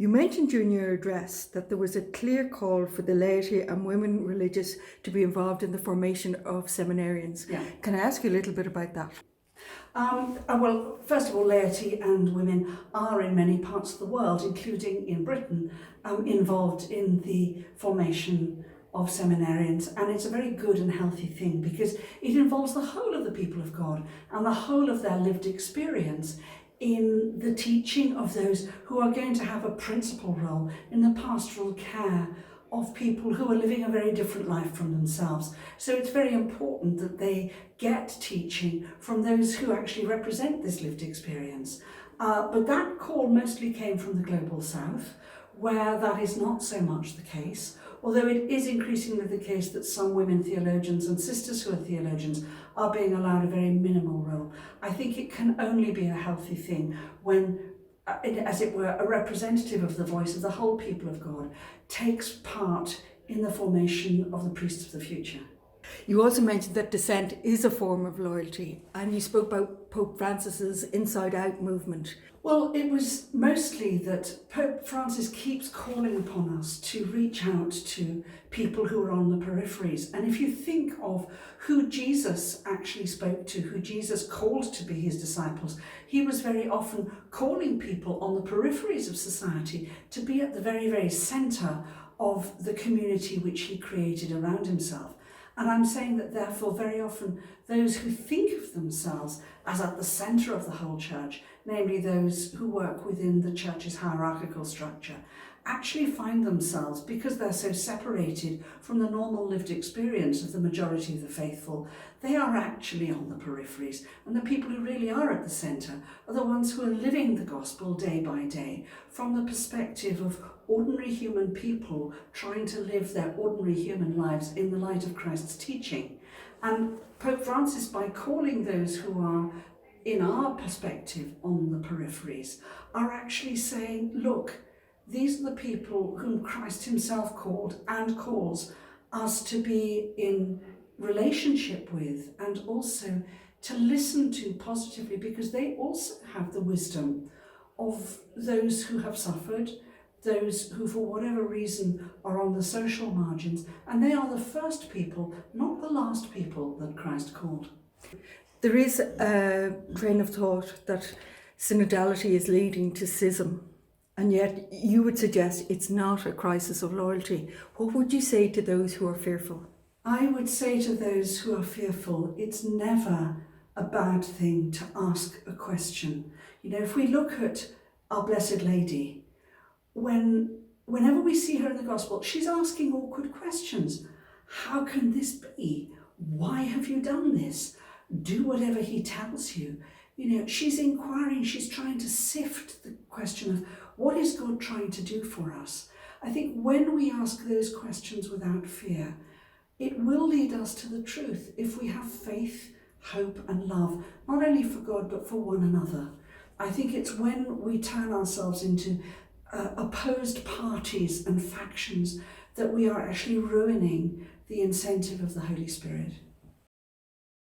You mentioned during your address that there was a clear call for the laity and women religious to be involved in the formation of seminarians. Yeah. Can I ask you a little bit about that? Well, first of all, laity and women are in many parts of the world, including in Britain, involved in the formation of seminarians, and it's a very good and healthy thing because it involves the whole of the people of God and the whole of their lived experience in the teaching of those who are going to have a principal role in the pastoral care of people who are living a very different life from themselves. So it's very important that they get teaching from those who actually represent this lived experience. But that call mostly came from the Global South, where that is not so much the case, although it is increasingly the case that some women theologians and sisters who are theologians are being allowed a very minimal role. I think it can only be a healthy thing when, as it were, a representative of the voice of the whole people of God takes part in the formation of the priests of the future. You also mentioned that dissent is a form of loyalty, and you spoke about Pope Francis's Inside Out movement. Well, it was mostly that Pope Francis keeps calling upon us to reach out to people who are on the peripheries. And if you think of who Jesus actually spoke to, who Jesus called to be his disciples, he was very often calling people on the peripheries of society to be at the very, very centre of the community which he created around himself. And I'm saying that therefore very often those who think of themselves as at the centre of the whole church, namely those who work within the church's hierarchical structure, actually find themselves, because they're so separated from the normal lived experience of the majority of the faithful, they are actually on the peripheries. And the people who really are at the centre are the ones who are living the gospel day by day from the perspective of ordinary human people trying to live their ordinary human lives in the light of Christ's teaching. And Pope Francis, by calling those who are, in our perspective, on the peripheries, are actually saying, look, these are the people whom Christ himself called and calls us to be in relationship with and also to listen to positively, because they also have the wisdom of those who have suffered, those who for whatever reason are on the social margins, and they are the first people, not the last people that Christ called. There is a train of thought that synodality is leading to schism, and yet you would suggest it's not a crisis of loyalty. What would you say to those who are fearful? I would say to those who are fearful, it's never a bad thing to ask a question. You know, if we look at Our Blessed Lady, whenever we see her in the gospel, she's asking awkward questions. How can this be? Why have you done this? Do whatever he tells you. You know, she's inquiring, she's trying to sift the question of what is God trying to do for us? I think when we ask those questions without fear, it will lead us to the truth if we have faith, hope and love, not only for God but for one another. I think it's when we turn ourselves into opposed parties and factions that we are actually ruining the incentive of the Holy Spirit.